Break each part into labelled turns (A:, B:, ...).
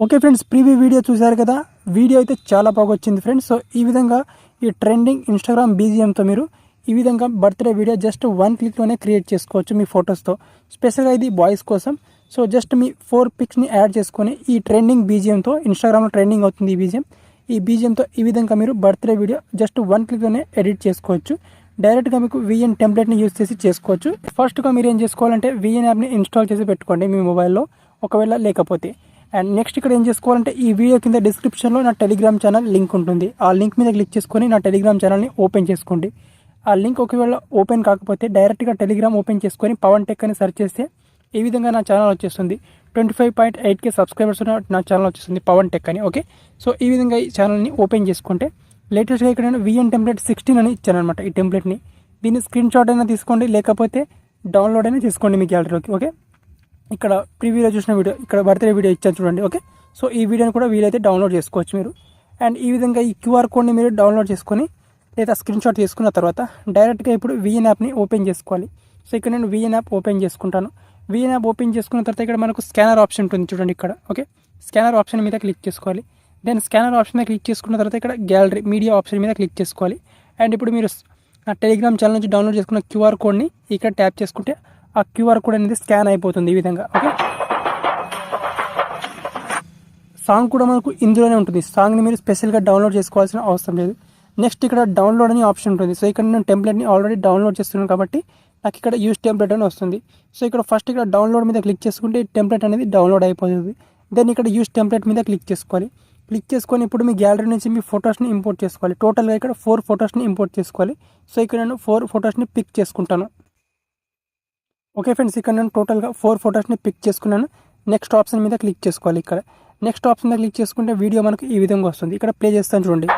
A: Okay friends, preview video చూశారు కదా. Video అయితే చాలా బాగా వచ్చింది ఫ్రెండ్స్. సో ఈ విధంగా ఈ ట్రెండింగ్ ఇన్స్టాగ్రామ్ బీజిఎంతో మీరు ఈ విధంగా బర్త్డే వీడియో జస్ట్ 1 క్లిక్లోనే క్రియేట్ చేసుకోవచ్చు మీ ఫొటోస్తో. స్పెషల్గా ఇది బాయ్స్ కోసం. సో జస్ట్ మీ 4 పిక్స్ని యాడ్ చేసుకొని ఈ ట్రెండింగ్ బీజిఎంతో, ఇన్స్టాగ్రామ్లో ట్రెండింగ్ అవుతుంది ఈ బీజిఎంతో ఈ విధంగా మీరు బర్త్డే వీడియో జస్ట్ 1 క్లిక్లోనే ఎడిట్ చేసుకోవచ్చు. డైరెక్ట్గా మీకు విఎన్ టెంప్లెట్ని యూజ్ చేసి చేసుకోవచ్చు. ఫస్ట్గా మీరు ఏం చేసుకోవాలంటే విఎన్ యాప్ని ఇన్స్టాల్ చేసి పెట్టుకోండి మీ మొబైల్లో, ఒకవేళ లేకపోతే. అండ్ నెక్స్ట్ ఇక్కడ ఏం చేసుకోవాలంటే ఈ వీడియో కింద డిస్క్రిప్షన్లో నా టెలిగ్రామ్ ఛానల్ లింక్ ఉంటుంది. ఆ లింక్ మీద క్లిక్ చేసుకొని నా టెలిగ్రామ్ ఛానల్ని ఓపెన్ చేసుకోండి. ఆ లింక్ ఒకవేళ ఓపెన్ కాకపోతే డైరెక్ట్గా టెలిగ్రామ్ ఓపెన్ చేసుకొని పవన్ టెక్ అని సెర్చ్ చేస్తే ఈ విధంగా నా ఛానల్ వచ్చేస్తుంది. 25.8K సబ్స్క్రైబర్స్ ఉన్న నా ఛానల్ వచ్చేస్తుంది పవన్ టెక్ అని. ఓకే, సో ఈ విధంగా ఈ ఛానల్ని ఓపెన్ చేసుకుంటే లేటెస్ట్గా ఇక్కడ నేను విఎన్ టెంప్లెట్ 16 అని ఇచ్చాను అనమాట. ఈ టెంప్లెట్ని దీన్ని స్క్రీన్ షాట్ అయినా తీసుకోండి, లేకపోతే డౌన్లోడ్ అయినా చేసుకోండి మీ గ్యాలరీలోకి. ఓకే, ఇక్కడ ప్రీవ్యూలో చూసిన వీడియో, ఇక్కడ బర్త్డే వీడియో ఇచ్చాను చూడండి. ఓకే, సో ఈ వీడియోని కూడా వీలైతే డౌన్లోడ్ చేసుకోవచ్చు మీరు. అండ్ ఈ విధంగా ఈ క్యూఆర్ కోడ్ని మీరు డౌన్లోడ్ చేసుకొని లేదా స్క్రీన్ షాట్ చేసుకున్న తర్వాత డైరెక్ట్గా ఇప్పుడు విఎన్ యాప్ని ఓపెన్ చేసుకోవాలి. సో ఇక్కడ నేను విఎన్ యాప్ ఓపెన్ చేసుకుంటాను. విఎన్ యాప్ ఓపెన్ చేసుకున్న తర్వాత ఇక్కడ మనకు స్కానర్ ఆప్షన్ ఉంటుంది చూడండి ఇక్కడ. ఓకే, స్కానర్ ఆప్షన్ మీద క్లిక్ చేసుకోవాలి. దెన్ స్కానర్ ఆప్షన్ మీద క్లిక్ చేసుకున్న తర్వాత ఇక్కడ గ్యాలరీ మీడియా ఆప్షన్ మీద క్లిక్ చేసుకోవాలి. అండ్ ఇప్పుడు మీరు నా టెలిగ్రామ్ ఛానల్ నుంచి డౌన్లోడ్ చేసుకున్న క్యూఆర్ కోడ్ని ఇక్కడ ట్యాప్ చేసుకుంటే ఆ క్యూఆర్ కోడ్ అనేది స్కాన్ అయిపోతుంది ఈ విధంగా. ఓకే, సాంగ్ కూడా మనకు ఇందులోనే ఉంటుంది. సాంగ్ని మీరు స్పెషల్గా డౌన్లోడ్ చేసుకోవాల్సిన అవసరం లేదు. నెక్స్ట్ ఇక్కడ డౌన్లోడ్ అనే ఆప్షన్ ఉంటుంది. సో ఇక్కడ నేను టెంప్లెట్ని ఆల్రెడీ డౌన్లోడ్ చేస్తున్నాను కాబట్టి నాకు ఇక్కడ యూజ్ టెంప్లెట్ అని వస్తుంది. సో ఇక్కడ ఫస్ట్ ఇక్కడ డౌన్లోడ్ మీద క్లిక్ చేసుకుంటే టెంప్లెట్ అనేది డౌన్లోడ్ అయిపోతుంది. దెన్ ఇక్కడ యూజ్ టెంప్లెట్ మీద క్లిక్ చేసుకోవాలి. క్లిక్ చేసుకొని ఇప్పుడు మీ గ్యాలరీ నుంచి మీ ఫొటోస్ని ఇంపోర్ట్ చేసుకోవాలి. టోటల్గా ఇక్కడ 4 ఫొటోస్ని ఇంపోర్ట్ చేసుకోవాలి. సో ఇక్కడ నేను 4 ఫొటోస్ని పిక్ చేసుకుంటాను. ఓకే ఫ్రెండ్స్, ఇక్కడ నేను టోటల్గా 4 ఫొటోస్ని పిక్ చేసుకున్నాను. నెక్స్ట్ ఆప్షన్ మీద క్లిక్ చేసుకోవాలి. ఇక్కడ నెక్స్ట్ ఆప్షన్ మీద క్లిక్ చేసుకుంటే వీడియో మనకు ఈ విధంగా వస్తుంది. ఇక్కడ ప్లే చేస్తాను చూడండి.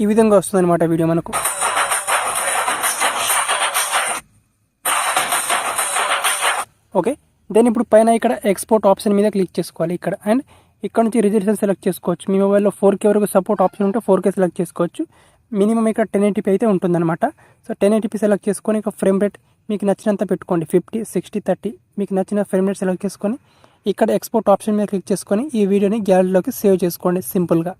A: ఈ విధంగా వస్తుంది అనమాట వీడియో మనకు. ఓకే, దెన్ ఇప్పుడు పైన ఇక్కడ ఎక్స్పోర్ట్ ఆప్షన్ మీద క్లిక్ చేసుకోవాలి ఇక్కడ. అండ్ ఇక్కడ నుంచి రిజల్యూషన్ సెలెక్ట్ చేసుకోవచ్చు. మీ మొబైల్లో 4K వరకు సపోర్ట్ ఆప్షన్ ఉంటే 4K సెలెక్ట్ చేసుకోవచ్చు. మినిమం ఇక్కడ 1080p అయితే ఉంటుందన్నమాట. సో 1080p సెలెక్ట్ చేసుకొని ఇక ఫ్రేమ్ రేట్ మీకు నచ్చినంత పెట్టుకోండి. 50, 60, 30 మీకు నచ్చిన ఫ్రేమ్ రేట్ సెలెక్ట్ చేసుకొని ఇక్కడ ఎక్స్పోర్ట్ ఆప్షన్ మీద క్లిక్ చేసుకొని ఈ వీడియోని గ్యాలరీలోకి సేవ్ చేసుకోండి సింపుల్గా.